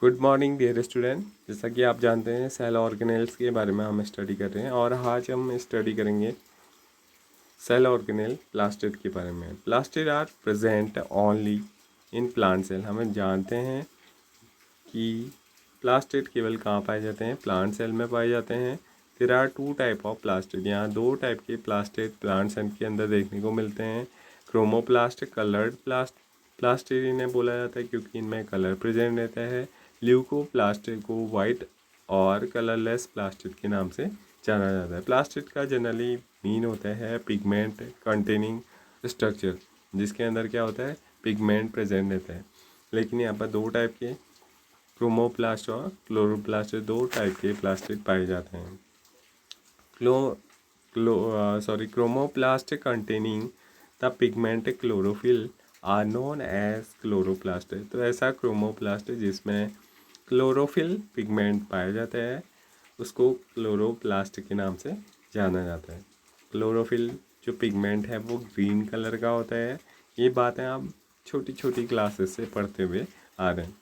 Good morning dear student. जैसा कि आप जानते हैं सेल ऑर्गेनेल्स के बारे में हम स्टडी कर रहे हैं और आज हम स्टडी करेंगे सेल ऑर्गेनेल प्लास्टिड के बारे में। Plastid are present only in plant cell. हमें जानते हैं कि प्लास्टिड केवल कहाँ पाए जाते हैं, प्लांट सेल में पाए जाते हैं। There are two type of plastid. यहाँ दो टाइप के प्लास्टिड प्लांट सेल के अंदर देखने को मिलते हैं। क्रोमोप्लास्ट, कलर्ड प्लास्टिड इन्हें बोला जाता है क्योंकि इनमें कलर प्रेजेंट रहता है। ल्यूकोप्लास्टिड को वाइट और कलरलेस प्लास्टिड के नाम से जाना जाता है। प्लास्टिड का जनरली मीन होता है पिगमेंट कंटेनिंग स्ट्रक्चर, जिसके अंदर क्या होता है, पिगमेंट प्रेजेंट रहता है। लेकिन यहाँ पर दो टाइप के क्रोमोप्लास्ट और क्लोरोप्लास्ट, दो टाइप के प्लास्टिड पाए जाते हैं। Chromoplast containing the pigment chlorophyll are known as chloroplast. तो ऐसा क्रोमोप्लास्ट जिसमें क्लोरोफिल पिगमेंट पाया जाता है उसको क्लोरोप्लास्ट के नाम से जाना जाता है। क्लोरोफिल जो पिगमेंट है वो ग्रीन कलर का होता है। ये बातें आप छोटी छोटी क्लासेस से पढ़ते हुए आ रहे हैं।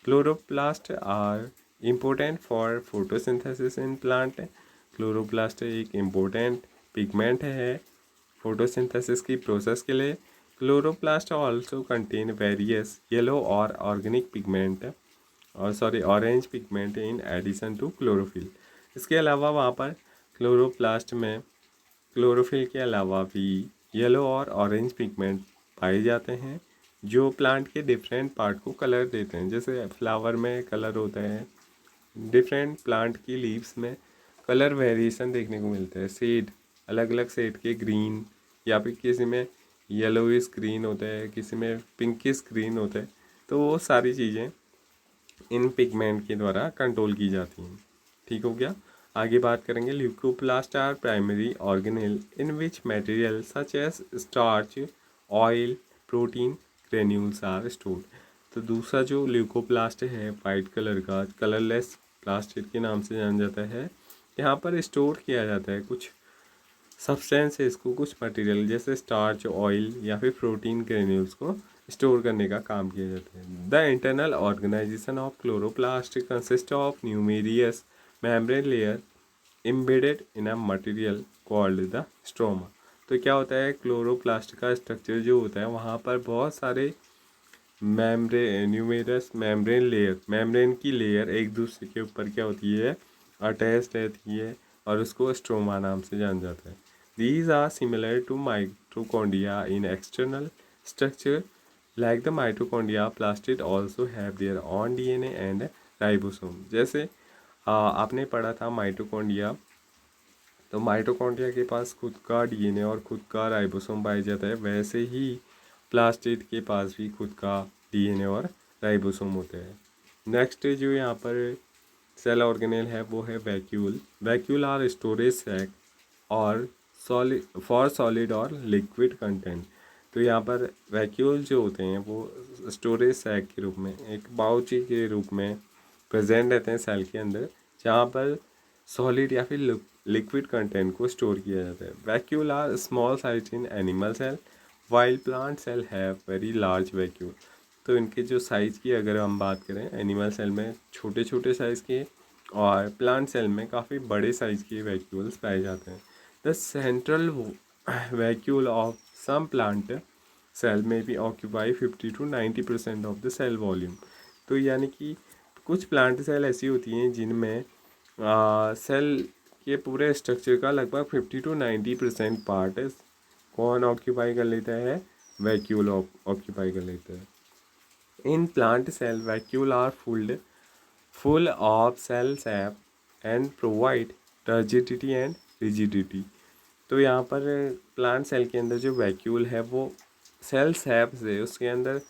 Chloroplast are important for photosynthesis in plant. Chloroplast एक इम्पोर्टेंट पिगमेंट है फोटोसिंथेसिस की प्रोसेस के लिए। Chloroplast also contain various yellow और organic pigment orange pigment in addition to chlorophyll. इसके अलावा वहाँ पर क्लोरोप्लास्ट में क्लोरोफिल के अलावा भी येलो और ऑरेंज पिगमेंट पाए जाते हैं जो प्लांट के डिफरेंट पार्ट को कलर देते हैं। जैसे फ्लावर में कलर होता है, डिफरेंट प्लांट की लीव्स में कलर वेरिएशन देखने को मिलता है। शेड अलग अलग शेड के ग्रीन, या फिर किसी में येलोइश ग्रीन होता है, किसी में पिंकिश ग्रीन होता है। तो वो सारी चीज़ें इन पिगमेंट के द्वारा कंट्रोल की जाती हैं। ठीक हो गया। आगे बात करेंगे leucoplast are primary organelle in which material such as starch, oil, protein granules are stored. तो दूसरा जो ल्यूकोप्लास्ट है वाइट कलर का कलरलेस प्लास्टिड के नाम से जाना जाता है। यहाँ पर स्टोर किया जाता है कुछ सब्सटेंस है, इसको कुछ मटेरियल जैसे स्टार्च, ऑयल या फिर प्रोटीन ग्रेन्यूल्स को स्टोर करने का काम किया जाता है। The internal organisation of chloroplast consist of numerous membrane layer embedded in a material called the stroma. तो क्या होता है, क्लोरोप्लास्ट का स्ट्रक्चर जो होता है वहाँ पर बहुत सारे न्यूमेरस मेम्ब्रेन लेयर, मेम्ब्रेन की लेयर एक दूसरे के ऊपर क्या होती है, अटैच रहती है और उसको स्ट्रोमा नाम से जाना जाता है। These are similar to mitochondria in external structure. Like the mitochondria, plastid also have their own DNA and ribosome. जैसे आपने पढ़ा था माइटोकॉन्ड्रिया, तो माइटोकॉन्ड्रिया के पास खुद का डीएनए और खुद का राइबोसोम पाया जाता है। वैसे ही प्लास्टिड के पास भी खुद का डीएनए और राइबोसोम होते हैं। नेक्स्ट जो यहाँ पर सेल ऑर्गेनेल है वो है vacuole. Vacuole are storage sac और सॉलिड और लिक्विड कंटेंट। तो यहाँ पर वैक्यूल जो होते हैं वो स्टोरेज सैक के रूप में, एक पाउच के रूप में प्रेजेंट रहते हैं सेल के अंदर, जहाँ पर सॉलिड या फिर लिक्विड कंटेंट को स्टोर किया जाता है। Vacuole are small size in animal cell while plant cell have very large vacuole. तो इनके जो साइज़ की अगर हम बात करें, एनिमल सेल में छोटे छोटे साइज़ के और प्लांट सेल में काफ़ी बड़े साइज़ के वैक्यूल्स पाए जाते हैं। The central vacuole of some plant cell में भी occupy 50 to 90% of the cell volume. तो यानी कि कुछ प्लांट सेल ऐसी होती हैं जिनमें सेल के पूरे स्ट्रक्चर का लगभग 50 to 90% पार्ट कौन ऑक्यूपाई कर लेता है, वैक्यूल ऑक्यूपाई कर लेता है। In plant cell vacuole are full of cell sap and provide turgidity and rigidity। तो यहाँ पर प्लांट सेल के अंदर जो वैक्यूल है वो सेल सैप से, उसके अंदर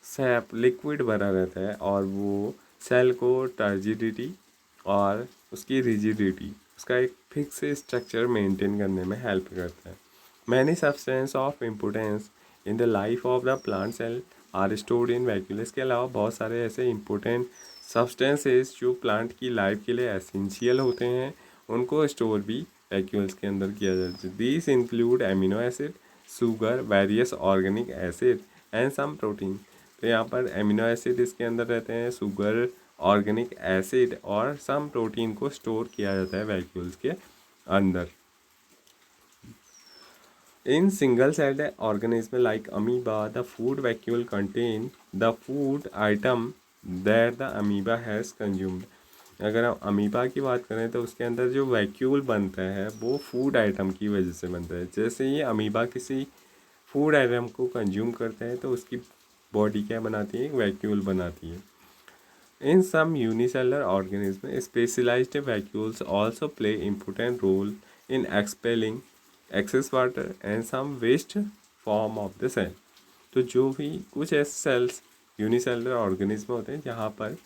सैप लिक्विड भरा रहता है और वो सेल को टर्जिडिटी और उसकी रिजिडिटी, उसका एक फिक्स स्ट्रक्चर मेंटेन करने में हेल्प करता है। Many substance of importance in the life of the plant cell are stored in vacuole. इसके अलावा बहुत सारे ऐसे इम्पोर्टेंट सब्सटेंसेस जो प्लांट की लाइफ के लिए एसेंशियल होते हैं उनको स्टोर भी वैक्यूल्स के अंदर किया जाता है। These include amino acid, sugar, various organic acid and some protein. तो यहाँ पर एमिनो एसिड इसके अंदर रहते हैं, शुगर ऑर्गेनिक एसिड और सम प्रोटीन को स्टोर किया जाता है वैक्यूल्स के अंदर। In single-celled organism like amoeba, the food vacuole contain the food item that the amoeba has consumed. अगर हम अमीबा की बात करें तो उसके अंदर जो वैक्यूल बनता है वो फूड आइटम की वजह से बनता है। जैसे ही अमीबा किसी फूड आइटम को कंज्यूम करता है तो उसकी बॉडी क्या बनाती है, एक वैक्यूल बनाती है। In some unicellular organisms, specialized vacuoles also play important role in expelling excess water and some waste form of the cell. तो जो भी कुछ ऐसे सेल्स यूनिसेलुलर ऑर्गेनिज्म होते हैं जहाँ पर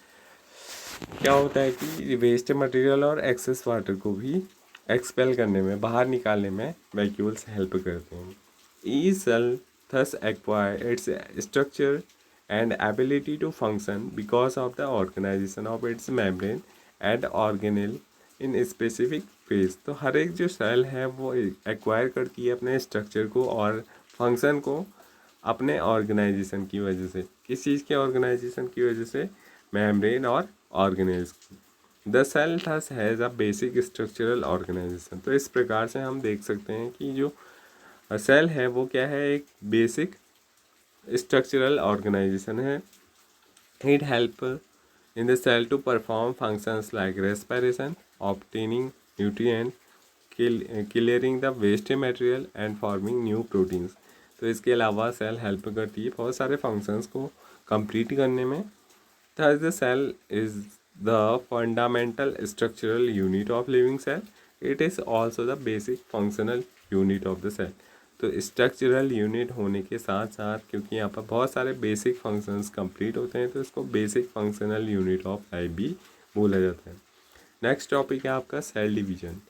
क्या होता है कि वेस्ट मटेरियल और एक्सेस वाटर को भी एक्सपेल करने में, बाहर निकालने में वैक्यूल्स हेल्प करते हैं। The cell thus acquire its structure and ability to function because of the organization of its membrane and organelle in specific phase। तो हर एक जो सेल है वो एक्वायर करती है अपने स्ट्रक्चर को और फंक्शन को अपने ऑर्गेनाइजेशन की वजह से। किस चीज़ के ऑर्गेनाइजेशन की वजह से? मेम्ब्रेन और ऑर्गेनेल्स की। The cell thus has a basic structural organisation. तो इस प्रकार से हम देख सकते हैं कि जो सेल है वो क्या है, एक बेसिक स्ट्रक्चरल ऑर्गेनाइजेशन है। It help in the cell to perform functions like respiration, obtaining nutrient, clearing the waste material and forming new proteins. तो इसके अलावा सेल हेल्प करती है बहुत सारे फंक्शंस को कंप्लीट करने में। Thus, the cell is the fundamental structural unit of living cell. It is also the basic functional unit of the cell. तो स्ट्रक्चरल यूनिट होने के साथ साथ क्योंकि यहाँ पर बहुत सारे बेसिक फंक्शंस कंप्लीट होते हैं तो इसको basic functional unit of life भी बोला जाता है। नेक्स्ट टॉपिक है आपका cell division.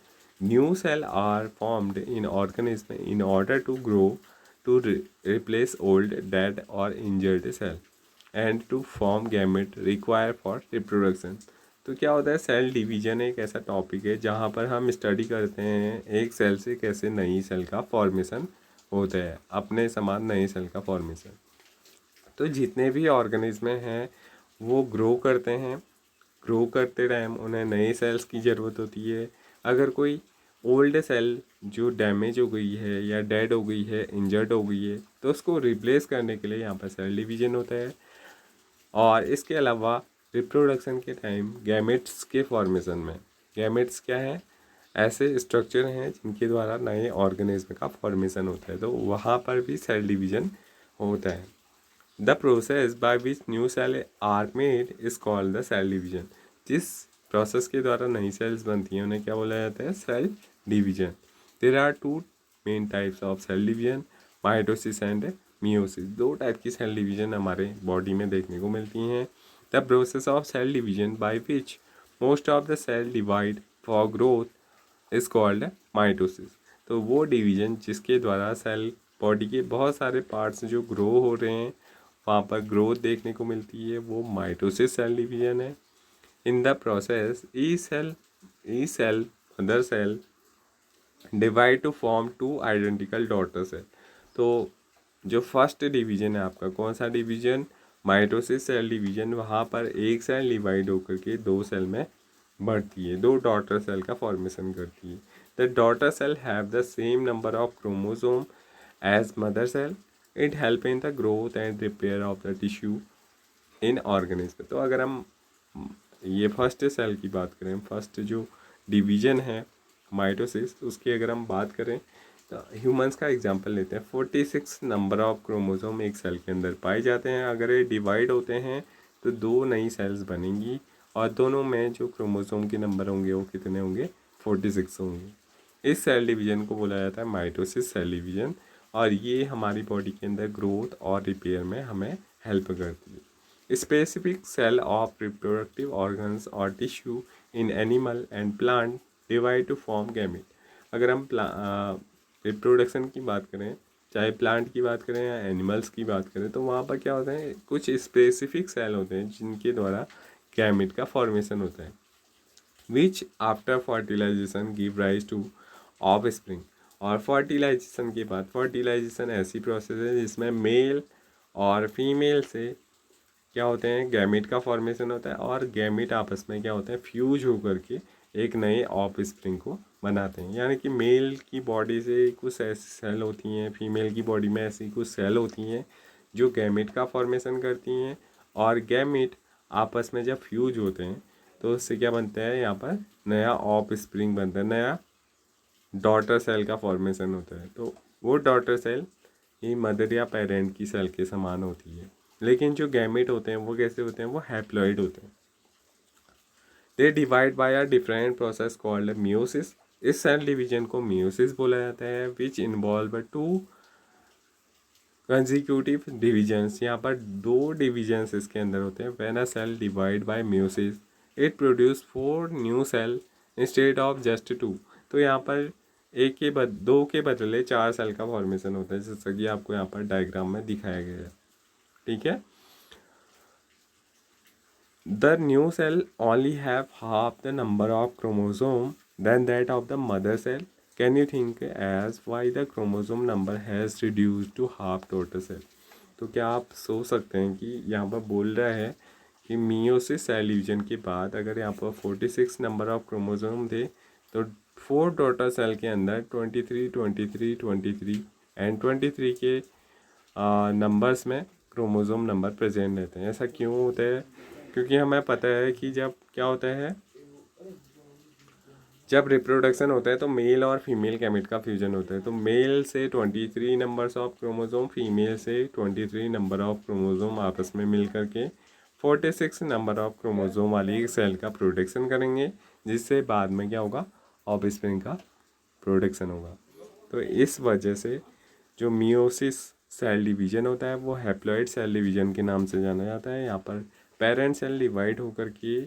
New cell are formed in organism in order to grow to replace old dead और injured cell and to form gamete require for reproduction. तो क्या होता है, सेल डिवीजन एक ऐसा टॉपिक है जहाँ पर हम स्टडी करते हैं एक सेल से कैसे नई सेल का फॉर्मेशन होता है, अपने समान नई सेल का फॉर्मेशन। तो जितने भी ऑर्गेनिज्म हैं वो ग्रो करते हैं, ग्रो करते टाइम उन्हें नए सेल्स की ज़रूरत होती है। अगर कोई ओल्ड सेल जो डैमेज हो गई है या डेड हो गई है, इंजर्ड हो गई है, तो उसको रिप्लेस करने के लिए यहाँ पर सेल डिवीजन होता है। और इसके अलावा रिप्रोडक्शन के टाइम गैमेट्स के फॉर्मेशन में, गैमेट्स क्या है, ऐसे स्ट्रक्चर हैं जिनके द्वारा नए ऑर्गेनिज्म का फॉर्मेशन होता है, तो वहाँ पर भी सेल डिवीजन होता है। The process by which new cell are made is called the cell division. जिस प्रोसेस के द्वारा नई सेल्स बनती हैं उन्हें क्या बोला जाता है, cell division. There are two main types of cell division, mitosis and meiosis. दो टाइप की सेल डिवीजन हमारे बॉडी में देखने को मिलती हैं। The process of cell division by which most of the cell divide for growth is called mitosis. तो वो डिवीजन जिसके द्वारा सेल बॉडी के बहुत सारे पार्ट्स जो ग्रो हो रहे हैं वहाँ पर ग्रोथ देखने को मिलती है, वो माइटोसिस सेल डिवीजन है। In the process the cell mother cell divide to form two identical daughter cell. तो जो फर्स्ट डिवीजन है आपका, कौन सा डिवीजन, माइटोसिस सेल डिवीजन, वहाँ पर एक सेल डिवाइड होकर के दो सेल में बढ़ती है, दो डॉटर सेल का फॉर्मेशन करती है। The daughter cell have the same number of chromosome as mother cell. It help in the growth and repair of the tissue in organism. तो अगर हम ये फर्स्ट सेल की बात करें, फर्स्ट जो डिवीजन है माइटोसिस, उसकी अगर हम बात करें तो ह्यूमंस का एग्जांपल लेते हैं। 46 नंबर ऑफ क्रोमोसोम एक सेल के अंदर पाए जाते हैं। अगर ये डिवाइड होते हैं तो दो नई सेल्स बनेंगी और दोनों में जो क्रोमोसोम के नंबर होंगे वो कितने होंगे, 46 होंगे। इस सेल डिवीजन को बोला जाता है माइटोसिस सेल डिवीजन और ये हमारी बॉडी के अंदर ग्रोथ और रिपेयर में हमें हेल्प करती है। Specific cell of reproductive organs और tissue in animal and plant divide to form gamete. अगर हम रिप्रोडक्शन की बात करें, चाहे प्लांट की बात करें या एनिमल्स की बात करें, तो वहाँ पर क्या होता है, कुछ स्पेसिफिक सेल होते हैं जिनके द्वारा गैमेट का फॉर्मेशन होता है, which after fertilisation give rise to offspring. और फर्टिलाइजेशन के बाद, फर्टिलाइजेशन ऐसी प्रोसेस है जिसमें मेल और फीमेल से क्या होते हैं, गैमीट का फॉर्मेशन होता है और गैमीट आपस में क्या होते हैं, फ्यूज होकर के एक नए ऑफ स्प्रिंग को बनाते हैं। यानी कि मेल की बॉडी से कुछ ऐसी सेल होती हैं, फीमेल की बॉडी में ऐसी कुछ सेल होती हैं जो गैमीट का फॉर्मेशन करती हैं, और गैमीट आपस में जब फ्यूज होते हैं तो उससे क्या बनता है, यहाँ पर नया ऑफ स्प्रिंग बनता है, नया डॉटर सेल का फॉर्मेशन होता है। तो वो डॉटर सेल ही मदर या पेरेंट की सेल के समान होती है। लेकिन जो गैमेट होते हैं वो कैसे होते हैं, वो हैप्लॉइड होते हैं। They divide by a different process called meiosis. इस सेल डिवीजन को मियोसिस बोला जाता है, which involve two consecutive divisions. यहाँ पर दो डिविजन्स इसके अंदर होते हैं। When a cell divide by meiosis it produce 4 new cell instead of just 2। तो यहाँ पर दो के बदले 4 सेल का फॉर्मेशन होता है, जैसा कि आपको यहाँ पर डायग्राम में दिखाया गया है। ठीक है। The new cell only have half the number of chromosome than that of the mother cell. Can you think as why the chromosome number has reduced to half total cell? तो क्या आप सोच सकते हैं कि यहाँ पर बोल रहा है कि मियोसिस सेल डिवीजन के बाद अगर यहाँ पर 46 नंबर ऑफ क्रोमोसोम थे तो 4 डॉटर सेल के अंदर 23, 23, 23 एंड 23 के नंबर्स में क्रोमोसोम नंबर प्रेजेंट रहते हैं। ऐसा क्यों होता है? क्योंकि हमें पता है कि जब क्या होता है, जब रिप्रोडक्शन होता है तो मेल और फीमेल गैमेट का फ्यूजन होता है। तो मेल से 23 नंबर्स ऑफ क्रोमोसोम, फीमेल से 23 नंबर ऑफ क्रोमोसोम आपस में मिल करके 46 नंबर ऑफ क्रोमोसोम वाली एक सेल का प्रोडक्शन करेंगे, जिससे बाद में क्या होगा, ऑफस्प्रिंग का प्रोडक्शन होगा। तो इस वजह से जो मियोसिस सेल डिवीजन होता है वो हैप्लॉइड सेल डिवीजन के नाम से जाना जाता है। यहाँ पर पेरेंट सेल डिवाइड होकर के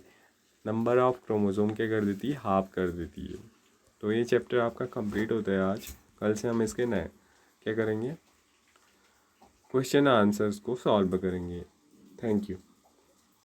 नंबर ऑफ क्रोमोसोम क्या कर देती है, हाफ कर देती है। तो ये चैप्टर आपका कंप्लीट होता है आज। कल से हम इसके नए क्या करेंगे, क्वेश्चन आंसर्स को सॉल्व करेंगे। Thank you.